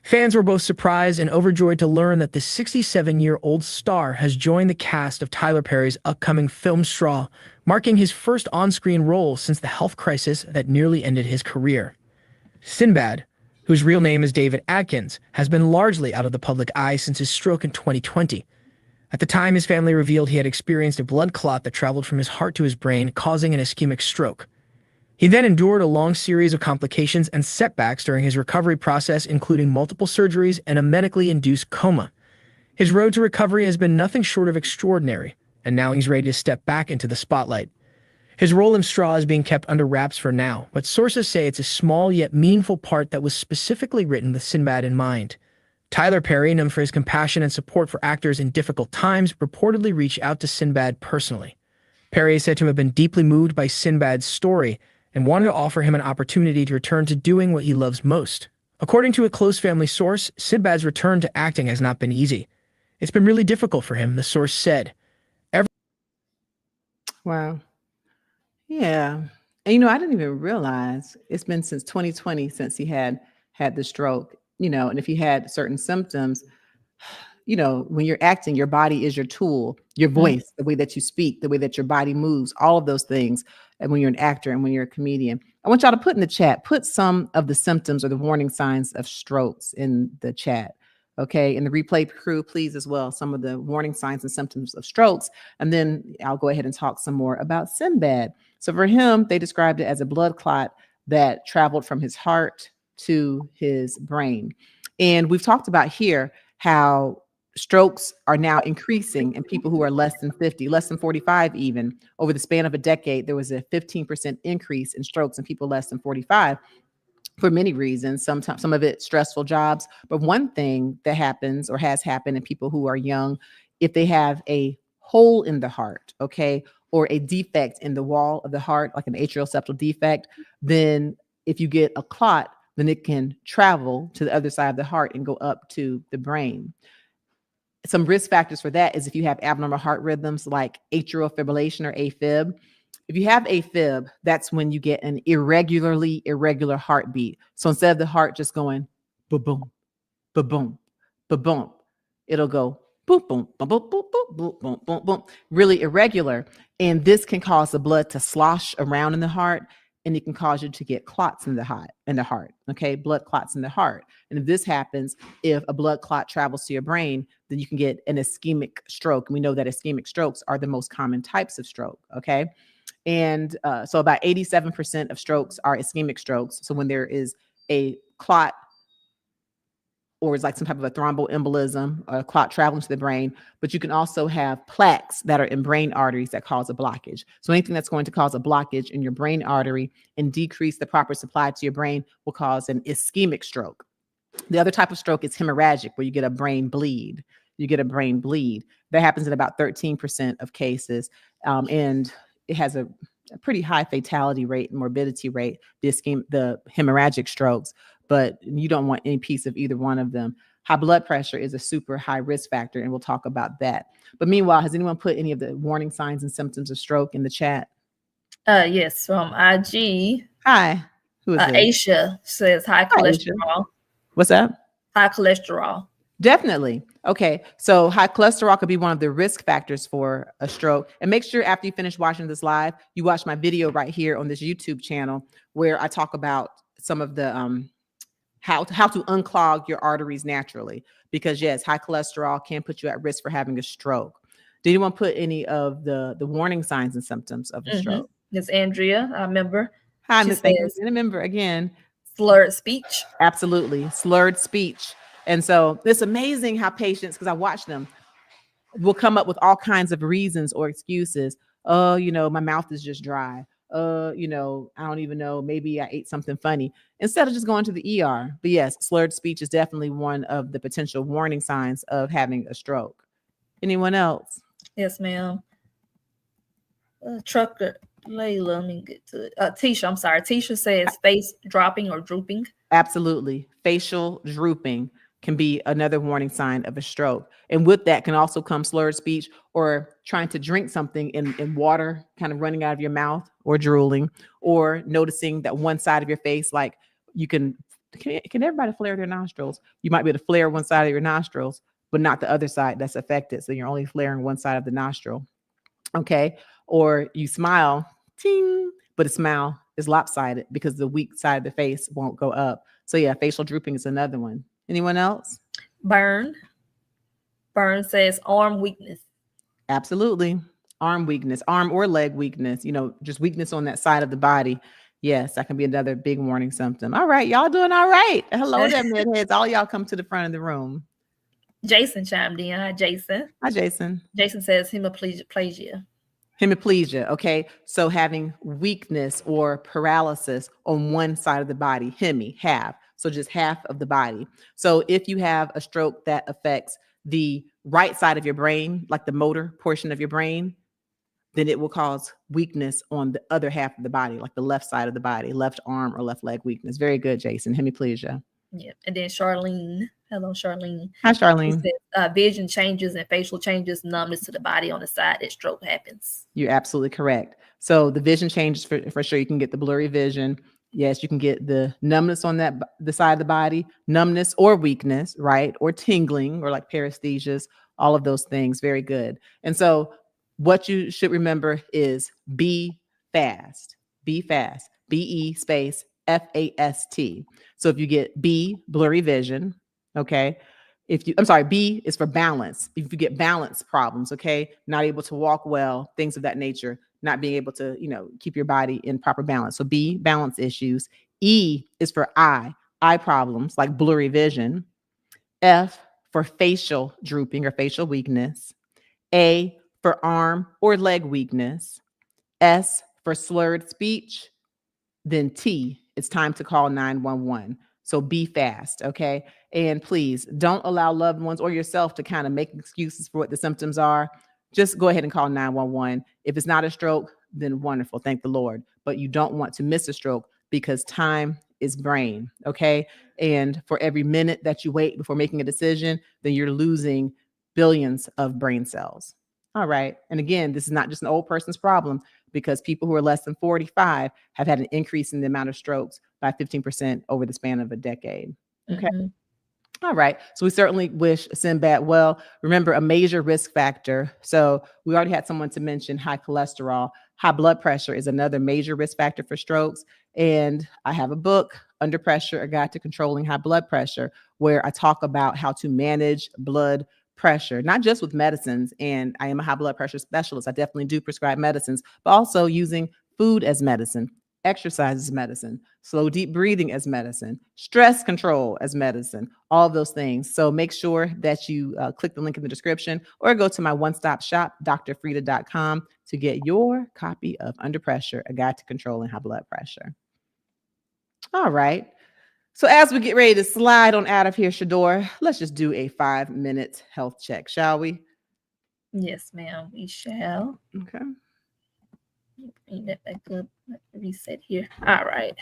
Fans were both surprised and overjoyed to learn that the 67-year-old star has joined the cast of Tyler Perry's upcoming film Straw, marking his first on-screen role since the health crisis that nearly ended his career. Sinbad, whose real name is David Adkins, has been largely out of the public eye since his stroke in 2020. At the time, his family revealed he had experienced a blood clot that traveled from his heart to his brain, causing an ischemic stroke. He then endured a long series of complications and setbacks during his recovery process, including multiple surgeries and a medically induced coma. His road to recovery has been nothing short of extraordinary, and now he's ready to step back into the spotlight. His role in Straw is being kept under wraps for now, but sources say it's a small yet meaningful part that was specifically written with Sinbad in mind. Tyler Perry, known for his compassion and support for actors in difficult times, reportedly reached out to Sinbad personally. Perry is said to have been deeply moved by Sinbad's story and wanted to offer him an opportunity to return to doing what he loves most. According to a close family source, Sinbad's return to acting has not been easy. It's been really difficult for him, the source said. Wow. Yeah. And, I didn't even realize it's been since 2020 since he had the stroke, and if he had certain symptoms, when you're acting, your body is your tool, your voice, the way that you speak, the way that your body moves, all of those things. And when you're an actor and when you're a comedian, I want y'all to put in the chat, put some of the symptoms or the warning signs of strokes in the chat. Okay. And the replay crew, please as well, some of the warning signs and symptoms of strokes. And then I'll go ahead and talk some more about Sinbad. So for him, they described it as a blood clot that traveled from his heart to his brain. And we've talked about here how strokes are now increasing in people who are less than 50, less than 45 even. Over the span of a decade, there was a 15% increase in strokes in people less than 45 for many reasons. Sometimes some of it stressful jobs. But one thing that happens or has happened in people who are young, if they have a hole in the heart, okay, or a defect in the wall of the heart, like an atrial septal defect, then if you get a clot, then it can travel to the other side of the heart and go up to the brain. Some risk factors for that is if you have abnormal heart rhythms like atrial fibrillation or AFib. If you have AFib, that's when you get an irregular heartbeat. So instead of the heart just going ba-boom, ba-boom, ba-boom, it'll go boom, boom, boom, boom, boom, boom, boom, boom, boom, really irregular. And this can cause the blood to slosh around in the heart, and it can cause you to get clots in the heart, okay? Blood clots in the heart. And if this happens, if a blood clot travels to your brain, then you can get an ischemic stroke. And we know that ischemic strokes are the most common types of stroke, okay? And so about 87% of strokes are ischemic strokes. So when there is a clot or it's like some type of a thromboembolism or a clot traveling to the brain, but you can also have plaques that are in brain arteries that cause a blockage. So anything that's going to cause a blockage in your brain artery and decrease the proper supply to your brain will cause an ischemic stroke. The other type of stroke is hemorrhagic, where you get a brain bleed. That happens in about 13% of cases. And it has a pretty high fatality rate and morbidity rate, the hemorrhagic strokes, but you don't want any piece of either one of them. High blood pressure is a super high risk factor, and we'll talk about that. But meanwhile, has anyone put any of the warning signs and symptoms of stroke in the chat? Yes, from IG. Hi, who is it? Aisha says high cholesterol. Aisha. What's that? High cholesterol. Definitely. Okay. So high cholesterol could be one of the risk factors for a stroke. And make sure after you finish watching this live, you watch my video right here on this YouTube channel where I talk about some of the how to unclog your arteries naturally. Because yes, high cholesterol can put you at risk for having a stroke. Did anyone put any of the warning signs and symptoms of a stroke? Miss Andrea, I remember. Hi, Miss Andrea. Remember again. Slurred speech. Absolutely. Slurred speech. And so it's amazing how patients, because I watch them, will come up with all kinds of reasons or excuses. Oh, my mouth is just dry. I don't even know. Maybe I ate something funny, instead of just going to the ER. But yes, slurred speech is definitely one of the potential warning signs of having a stroke. Anyone else? Yes, ma'am. Trucker Layla, let me get to it. Tisha, I'm sorry. Tisha says face dropping or drooping. Absolutely. Facial drooping can be another warning sign of a stroke. And with that can also come slurred speech or trying to drink something in water kind of running out of your mouth or drooling, or noticing that one side of your face, like can everybody flare their nostrils? You might be able to flare one side of your nostrils, but not the other side that's affected. So you're only flaring one side of the nostril. Okay. Or you smile, ting, but the smile is lopsided because the weak side of the face won't go up. So yeah, facial drooping is another one. Anyone else? Burn says arm weakness. Absolutely. Arm weakness, arm or leg weakness, just weakness on that side of the body. Yes, that can be another big warning symptom. All right, y'all doing all right. Hello there, midheads. All y'all come to the front of the room. Jason chimed in. Hi, Jason. Hi, Jason. Jason says hemiplegia. Hemiplegia, okay? So having weakness or paralysis on one side of the body, half. So just half of the body. So if you have a stroke that affects the right side of your brain, like the motor portion of your brain, then it will cause weakness on the other half of the body, like the left side of the body, left arm or left leg weakness. Very good, Jason. Hemiplegia. Yeah. And then Charlene. Hello, Charlene. Hi, Charlene. Says, vision changes and facial changes, numbness to the body on the side that stroke happens. You're absolutely correct. So the vision changes for sure. You can get the blurry vision. Yes, you can get the numbness on the side of the body, numbness or weakness, right? Or tingling or like paresthesias, all of those things. Very good. And so what you should remember is be fast. Be fast. BE space FAST. So if you get B, blurry vision, okay. B is for balance. If you get balance problems, okay, not able to walk well, things of that nature, not being able to, keep your body in proper balance. So B, balance issues. E is for eye problems like blurry vision. F for facial drooping or facial weakness. A for arm or leg weakness. S for slurred speech. Then T, it's time to call 911. So be fast, okay? And please don't allow loved ones or yourself to kind of make excuses for what the symptoms are. Just go ahead and call 911. If it's not a stroke, then wonderful, thank the Lord. But you don't want to miss a stroke because time is brain, okay? And for every minute that you wait before making a decision, then you're losing billions of brain cells. All right. And again, this is not just an old person's problem because people who are less than 45 have had an increase in the amount of strokes by 15% over the span of a decade. Okay. All right. So we certainly wish Sinbad well. Remember, a major risk factor. So we already had someone to mention high cholesterol. High blood pressure is another major risk factor for strokes. And I have a book, Under Pressure, A Guide to Controlling High Blood Pressure, where I talk about how to manage blood pressure, not just with medicines. And I am a high blood pressure specialist. I definitely do prescribe medicines, but also using food as medicine, exercise as medicine, slow, deep breathing as medicine, stress control as medicine, all of those things. So make sure that you click the link in the description or go to my one-stop shop, drfrita.com, to get your copy of Under Pressure, A Guide to Controlling High Blood Pressure. All right. So as we get ready to slide on out of here, Shador, let's just do a 5-minute health check, shall we? Yes, ma'am, we shall. Okay. Bring that back up. Let me reset here. All right.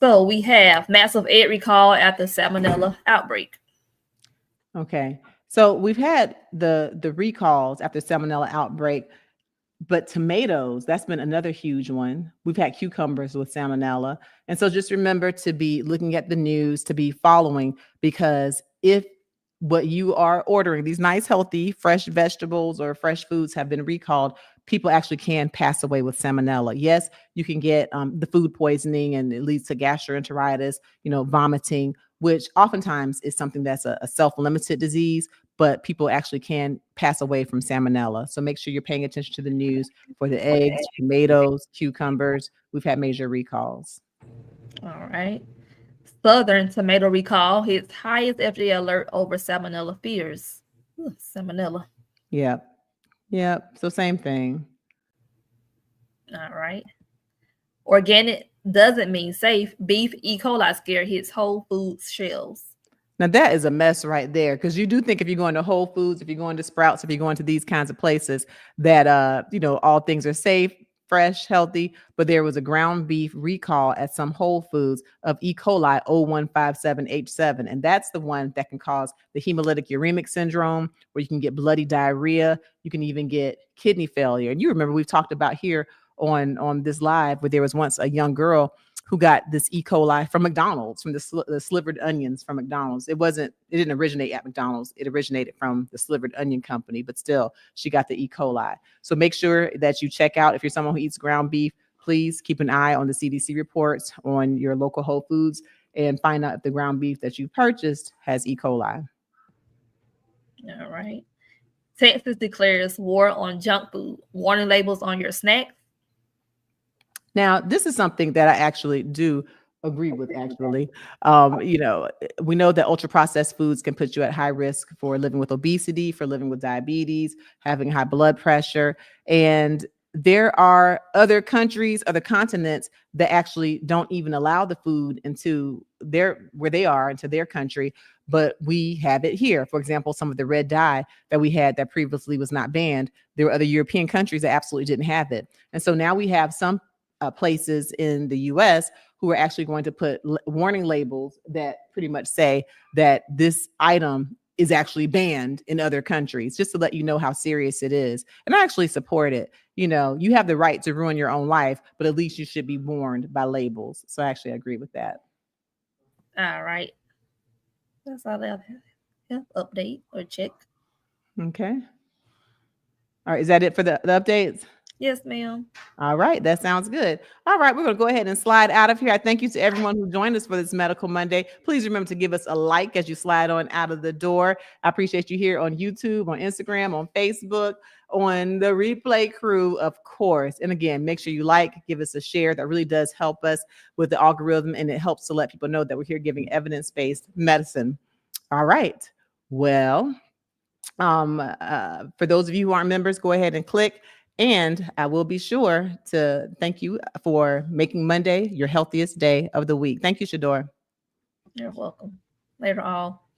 So we have massive egg recall after salmonella outbreak. Okay. So we've had the recalls after salmonella outbreak, but tomatoes, that's been another huge one. We've had cucumbers with salmonella. And so just remember to be looking at the news, to be following, because if what you are ordering, these nice, healthy, fresh vegetables or fresh foods have been recalled, people actually can pass away with salmonella. Yes, you can get the food poisoning and it leads to gastroenteritis, vomiting, which oftentimes is something that's a self-limited disease, but people actually can pass away from salmonella. So make sure you're paying attention to the news for the eggs, tomatoes, cucumbers. We've had major recalls. All right. Southern tomato recall hits highest FDA alert over salmonella fears. Ooh, salmonella. Yep. So same thing. All right. Organic doesn't mean safe. Beef E. coli scare hits Whole Foods shelves. Now that is a mess right there, because you do think if you're going to Whole Foods, if you're going to Sprouts, if you're going to these kinds of places that, all things are safe, fresh, healthy, but there was a ground beef recall at some Whole Foods of E. coli 0157H7. And that's the one that can cause the hemolytic uremic syndrome, where you can get bloody diarrhea. You can even get kidney failure. And you remember we've talked about here on this live where there was once a young girl who got this E. coli from McDonald's, from the slivered onions from McDonald's. It didn't originate at McDonald's. It originated from the slivered onion company, but still she got the E. coli. So make sure that you check out, if you're someone who eats ground beef, please keep an eye on the CDC reports on your local Whole Foods and find out if the ground beef that you purchased has E. coli. All right. Texas declares war on junk food. Warning labels on your snacks. Now, this is something that I actually do agree with, actually. We know that ultra processed foods can put you at high risk for living with obesity, for living with diabetes, having high blood pressure. And there are other countries, other continents that actually don't even allow the food into where they are, into their country, but we have it here. For example, some of the red dye that we had that previously was not banned, there were other European countries that absolutely didn't have it. And so now we have some places in the US who are actually going to put warning labels that pretty much say that this item is actually banned in other countries, just to let you know how serious it is. And I actually support it. You have the right to ruin your own life, but at least you should be warned by labels. So actually I agree with that. All right. That's all I have. Update or check. Okay. All right. Is that it for the updates? Yes, ma'am. All right, that sounds good. All right, we're going to go ahead and slide out of here. I thank you to everyone who joined us for this Medical Monday. Please remember to give us a like as you slide on out of the door. I appreciate you here on YouTube, on Instagram, on Facebook, on the replay crew, of course. And again, make sure you like, give us a share. That really does help us with the algorithm, and it helps to let people know that we're here giving evidence-based medicine. All right. Well, for those of you who aren't members, go ahead and click. And I will be sure to thank you for making Monday your healthiest day of the week. Thank you, Shador. You're welcome. Later, all.